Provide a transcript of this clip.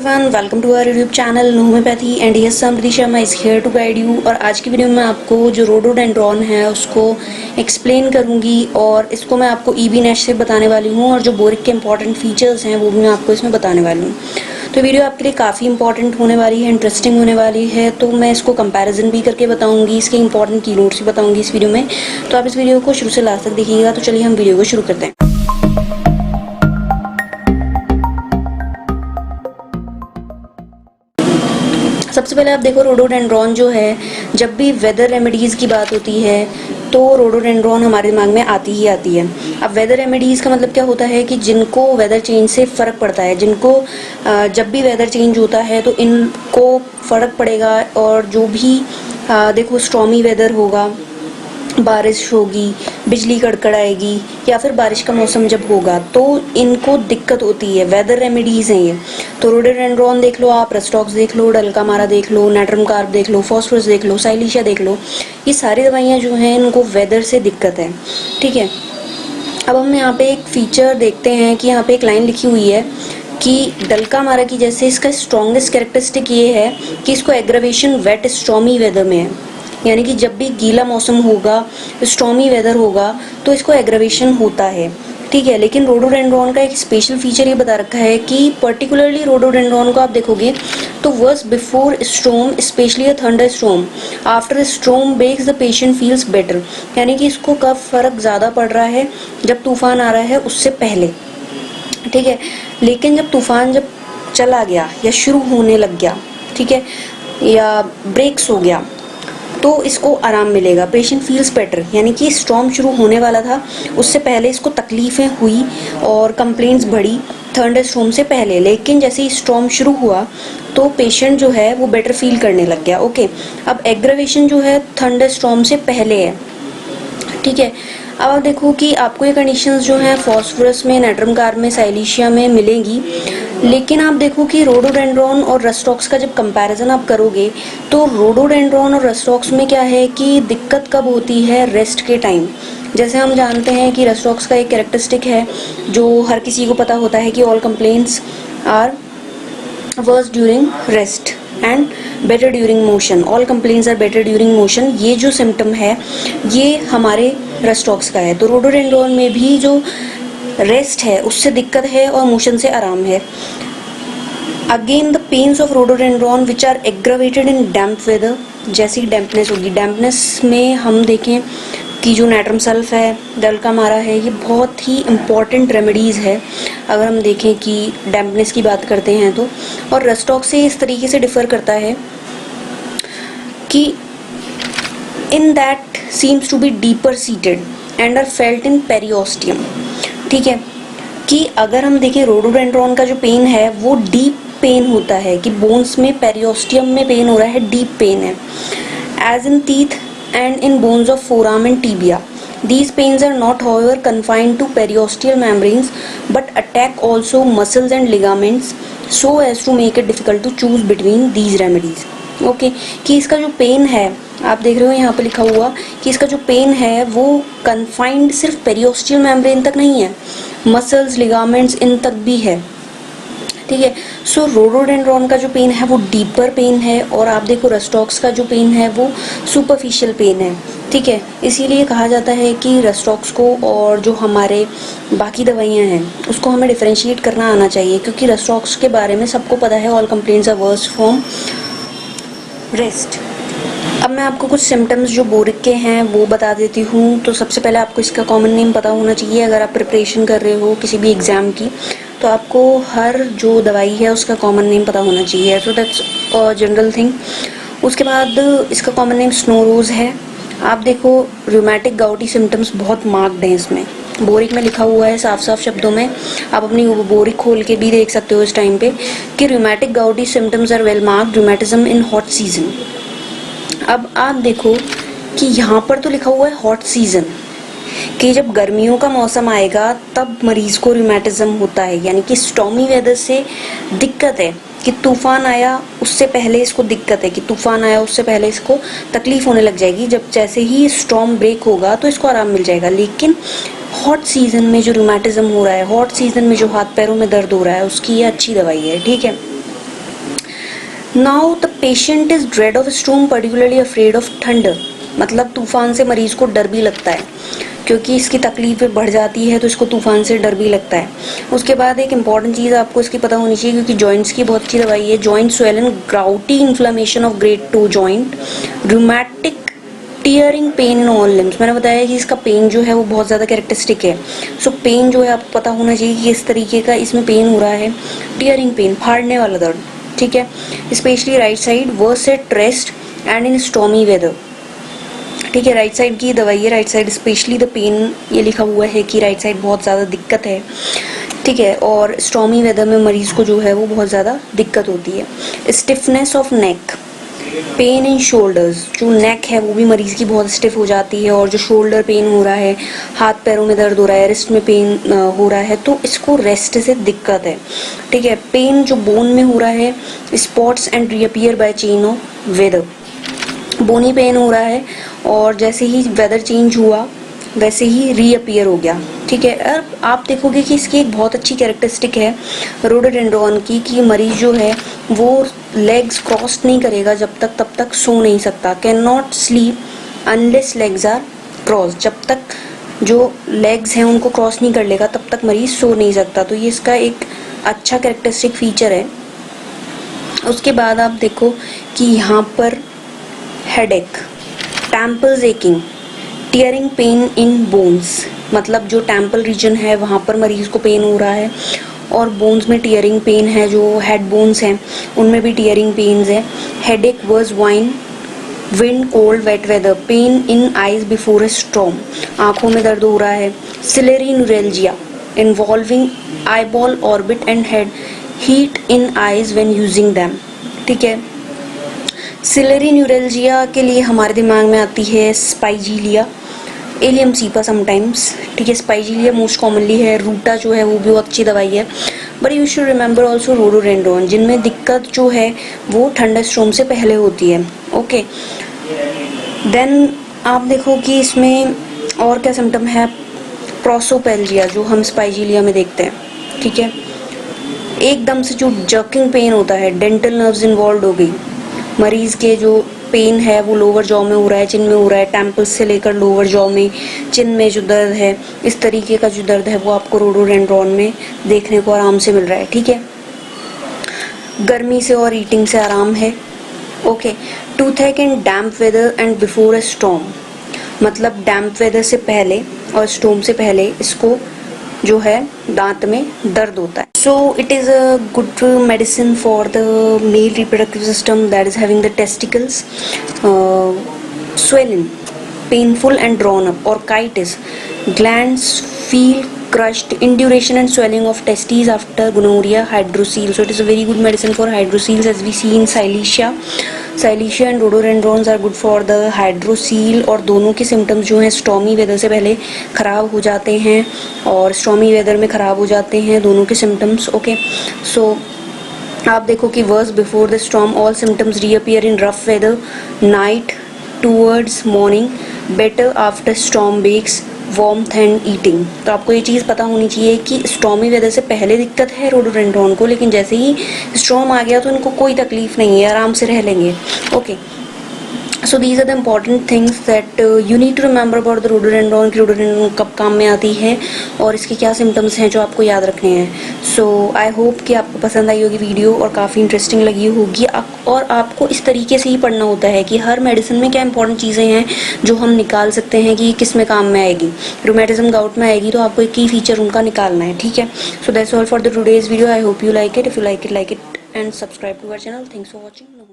Everyone, welcome to our YouTube channel homoeopathy and yes Samriddhi Sharma is here to guide you. और आज की video में आपको जो रोडोडेंड्रॉन है उसको एक्सप्लेन करूंगी और इसको मैं आपको ईबी नेश से बताने वाली हूँ और जो बोरिक के इंपॉर्टेंट फीचर्स हैं वो भी मैं आपको इसमें बताने वाली हूँ। तो वीडियो आपके लिए काफ़ी इंपॉर्टेंट होने वाली है, इंटरेस्टिंग होने वाली है। तो मैं इसको कंपैरिजन भी करके बताऊंगी, इसके इंपॉर्टेंट की नोट्स भी बताऊंगी इस वीडियो में। तो आप इस वीडियो को शुरू से लास्ट तक देखिएगा। तो चलिए हम वीडियो को शुरू करते हैं। सबसे पहले आप देखो, रोडोडेंड्रॉन जो है, जब भी वेदर रेमेडीज़ की बात होती है तो रोडोडेंड्रॉन हमारे दिमाग में आती ही आती है। अब वेदर रेमेडीज़ का मतलब क्या होता है कि जिनको वेदर चेंज से फ़र्क पड़ता है, जिनको जब भी वेदर चेंज होता है तो इनको फ़र्क पड़ेगा। और जो भी देखो स्टॉर्मी वेदर होगा, बारिश होगी, बिजली कड़कड़ाएगी या फिर बारिश का मौसम जब होगा तो इनको दिक्कत होती है। वेदर रेमेडीज़ हैं ये। तो रोडोडेंड्रॉन देख लो आप, रस्टॉक्स देख लो, डल्कामारा देख लो, नाट्रम कार्प देख लो, फॉस्फोरस देख लो, साइलिशिया देख लो, ये सारी दवाइयाँ जो हैं इनको वेदर से दिक्कत है। ठीक है, अब हम यहाँ पे एक फीचर देखते हैं कि यहाँ पे एक लाइन लिखी हुई है कि डल्कामारा की जैसे इसका स्ट्रॉन्गेस्ट कैरेक्टरिस्टिक ये है कि इसको एग्रावेशन वेट स्टॉर्मी वेदर में है। यानी कि जब भी गीला मौसम होगा, स्टॉर्मी वेदर होगा तो इसको एग्रावेशन होता है। ठीक है, लेकिन रोडोडेंड्रॉन का एक स्पेशल फीचर ये बता रखा है कि पर्टिकुलरली रोडोडेंड्रॉन को आप देखोगे तो worse before storm, specially a thunderstorm, after storm breaks the patient feels better. यानी कि इसको कब फर्क ज़्यादा पड़ रहा है, जब तूफान आ रहा है उससे पहले। ठीक है, लेकिन जब तूफान जब चला गया या शुरू होने लग गया, ठीक है, या ब्रेक्स हो गया तो इसको आराम मिलेगा। पेशेंट फील्स बेटर, यानी कि स्टॉर्म शुरू होने वाला था उससे पहले इसको तकलीफ़ें हुई और कंप्लेंट्स बढ़ी थंडर स्टॉर्म से पहले, लेकिन जैसे ही स्टॉर्म शुरू हुआ तो पेशेंट जो है वो बेटर फील करने लग गया। ओके, अब एग्रावेशन जो है थंडर स्टॉर्म से पहले है। ठीक है, अब आप देखो कि आपको ये कंडीशंस जो हैं फॉस्फोरस में, नाट्रम कार्प में, साइलिशिया में मिलेंगी। लेकिन आप देखो कि रोडोडेंड्रॉन और रस्टॉक्स का जब कंपैरिजन आप करोगे तो रोडोडेंड्रॉन और रस्टॉक्स में क्या है कि दिक्कत कब होती है, रेस्ट के टाइम। जैसे हम जानते हैं कि रस्टॉक्स का एक कैरेक्टरिस्टिक है जो हर किसी को पता होता है कि all complaints are worse during rest and better during motion. All complaints are better during motion, ये जो सिम्टम है ये हमारे रस्टॉक्स का है। तो रोडोडेंड्रॉन में भी जो रेस्ट है उससे दिक्कत है और मोशन से आराम है। Again the pains of rhododendron which are aggravated in damp weather. जैसी डैम्पनेस होगी, डैम्पनेस में हम देखें कि जो नाट्रम सल्फ है, डल्कामारा है, ये बहुत ही इम्पॉर्टेंट रेमेडीज़ है अगर हम देखें कि डैम्पनेस की बात करते हैं तो। और रस्टॉक्स से इस तरीके से डिफ़र करता है कि in that seems to be deeper seated and are felt in periosteum. ठीक है, कि अगर हम देखें रोडोडेंड्रॉन का जो पेन है वो डीप पेन होता है कि बोन्स में, पेरियोस्टियम में पेन हो रहा है, डीप पेन है। As in teeth and in bones of forearm and tibia. These pains are not however confined to periosteal membranes but attack also muscles and ligaments so as to make it difficult to choose between these remedies. Okay, कि इसका जो pen है, आप देख रहे हो यहाँ पे लिखा हुआ कि इसका जो पेन है वो confined सिर्फ periosteal membrane तक नहीं है, muscles, ligaments इन तक भी है। ठीक है, सो रोडोडेंड्रॉन का जो पेन है वो डीपर पेन है और आप देखो रस्टॉक्स का जो पेन है वो सुपरफिशियल पेन है। ठीक है, इसीलिए कहा जाता है कि रस्टॉक्स को और जो हमारे बाकी दवाइयाँ हैं उसको हमें डिफरेंशिएट करना आना चाहिए, क्योंकि रस्टॉक्स के बारे में सबको पता है all complaints are worse from rest. अब मैं आपको कुछ सिम्टम्स जो बोरिक के हैं वो बता देती हूँ। तो सबसे पहले आपको इसका कॉमन नेम पता होना चाहिए। अगर आप प्रिपरेशन कर रहे हो किसी भी एग्ज़ाम की तो आपको हर जो दवाई है उसका कॉमन नेम पता होना चाहिए। So that's general thing. उसके बाद इसका कॉमन नेम स्नो रोज है। आप देखो रूमेटिक गाउटी सिम्टम्स बहुत मार्क्ड हैं इसमें, बोरिक में लिखा हुआ है साफ साफ शब्दों में। आप अपनी बोरिक खोल के भी देख सकते हो इस टाइम पे कि rheumatic gouty symptoms are well marked, rheumatism in hot season. अब आप देखो कि यहाँ पर तो लिखा हुआ है हॉट सीजन, कि जब गर्मियों का मौसम आएगा तब मरीज को रूमेटिज्म होता है, यानी कि स्टॉर्मी वेदर से दिक्कत है कि तूफान आया उससे पहले इसको दिक्कत है, कि तूफान आया उससे पहले इसको तकलीफ होने लग जाएगी। जब जैसे ही स्टॉर्म ब्रेक होगा तो इसको आराम मिल जाएगा। लेकिन हॉट सीजन में जो रूमेटिज्म हो रहा है, हॉट सीजन में जो हाथ पैरों में दर्द हो रहा है, उसकी ये अच्छी दवाई है। ठीक है, now the patient is dread of storm, particularly afraid of thunder, मतलब तूफान से मरीज को डर भी लगता है, क्योंकि इसकी तकलीफें बढ़ जाती है तो इसको तूफान से डर भी लगता है। उसके बाद एक इंपॉर्टेंट चीज़ आपको इसकी पता होनी चाहिए, क्योंकि जॉइंट्स की बहुत अच्छी दवाई है, joint swollen, gouty inflammation of great toe joint, rheumatic, tearing pain in all limbs. मैंने बताया कि इसका पेन जो है वो बहुत ज़्यादा कैरेक्टरिस्टिक है। सो पेन जो है आपको पता होना चाहिए कि इस तरीके का इसमें पेन हो रहा है, टीयरिंग पेन, फाड़ने वाला दर्द, ठीक है, specially right side, worse at rest and in stormy weather, ठीक है। राइट साइड की दवाई है, right side specially the pain, ये लिखा हुआ है कि राइट साइड बहुत ज़्यादा दिक्कत है, ठीक है, और स्टॉर्मी वेदर में मरीज़ को जो है वो बहुत ज़्यादा दिक्कत होती है। Stiffness of neck, pain in shoulders, जो नेक है वो भी मरीज़ की बहुत स्टिफ हो जाती है, और जो शोल्डर पेन हो रहा है, हाथ पैरों में दर्द हो रहा है, रिस्ट में पेन हो रहा है, तो इसको रेस्ट से दिक्कत है, ठीक है। पेन जो बोन में हो रहा है, spots and reappear by change of weather, bony pain हो रहा है और जैसे ही वेदर चेंज हुआ वैसे ही रीअपियर हो गया, ठीक है। अब आप देखोगे कि इसकी एक बहुत अच्छी कैरेक्टरिस्टिक है रोडोडेंड्रॉन की, कि मरीज जो है वो लेग्स क्रॉस नहीं करेगा तब तक सो नहीं सकता, can not sleep unless legs are cross, जब तक जो लेग्स हैं उनको क्रॉस नहीं कर लेगा तब तक मरीज सो नहीं सकता, तो ये इसका एक अच्छा कैरेक्टरिस्टिक फीचर है। उसके बाद आप देखो कि यहाँ पर headache, temples aching, tearing pain in bones, मतलब जो टेम्पल रीजन है वहाँ पर मरीज को पेन हो रहा है, और बोन्स में टीयरिंग पेन है, जो हेड बोन्स हैं उनमें भी टीयरिंग पेन्स है। Headache worse wine, wind, cold, wet weather, pain in eyes before a storm, आँखों में दर्द हो रहा है। Ciliary neuralgia involving eyeball, orbit and head, heat in eyes when using them, ठीक है। सिलेरी न्यूरेल्जिया के लिए हमारे दिमाग में आती है स्पाइजीलिया, एलियम सीपा समटाइम्स, ठीक है। स्पाइजीलिया मोस्ट कॉमनली है, रूटा जो है वो भी बहुत अच्छी दवाई है, but you should remember also rhododendron, जिनमें दिक्कत जो है वो थंडरस्टॉर्म से पहले होती है, ओके। देन आप देखो कि इसमें और क्या सिम्टम है, प्रोसोपेल्जिया जो हम स्पाइजीलिया में देखते हैं, ठीक है। एकदम से जो जर्किंग पेन होता है, डेंटल नर्व्स इन्वॉल्व हो गई, मरीज के जो पेन है वो लोअर जॉ में हो रहा है, चिन में हो रहा है, टेम्पल्स से लेकर लोअर जॉ में, चिन में जो दर्द है, इस तरीके का जो दर्द है वो आपको रोडोडेंड्रॉन में देखने को आराम से मिल रहा है, ठीक है। गर्मी से और ईटिंग से आराम है, okay. Toothache in damp weather and before a storm, मतलब डैम्प वेदर से पहले और स्टॉर्म से पहले इसको जो है दांत में दर्द होता है। So it is a good medicine for the male reproductive system that is having the testicles swelling, painful and drawn up, orchitis, glands feel crushed, induration and swelling of testes after gonorrhea, hydrocele. So it is a very good medicine for hydroceles, as we see in Silesia. Silesia and rhododendrons are good for the hydrocele, और दोनों के symptoms जो हैं stormy weather से पहले ख़राब हो जाते हैं और स्टॉर्मी वेदर में ख़राब हो जाते हैं दोनों के सिम्टम्स, ओके। सो आप देखो कि worse before the storm, all symptoms reappear in rough weather, night towards morning, better after storm breaks, warmth and eating. तो आपको ये चीज़ पता होनी चाहिए कि स्टॉर्मी वेदर से पहले दिक्कत है रोडोडेंड्रॉन को, लेकिन जैसे ही स्टॉर्म आ गया तो इनको कोई तकलीफ नहीं है, आराम से रह लेंगे, okay. So these are the important things that you need to remember about the rhododendron, कि रोडोडेंड्रॉन कब काम में आती है और इसके क्या सिम्टम्स हैं जो आपको याद रखने हैं। सो आई होप कि आपको पसंद आई होगी वीडियो और काफ़ी इंटरेस्टिंग लगी होगी, और आपको इस तरीके से ही पढ़ना होता है कि हर मेडिसिन में क्या इंपॉर्टेंट चीज़ें हैं जो हम निकाल सकते हैं कि किस में काम में आएगी। रूमेटिज्म गाउट में आएगी तो आपको एक की फीचर उनका निकालना है, ठीक है। So that's all for the today's video. I hope you like it. If you like it and subscribe to our channel. Thanks for watching.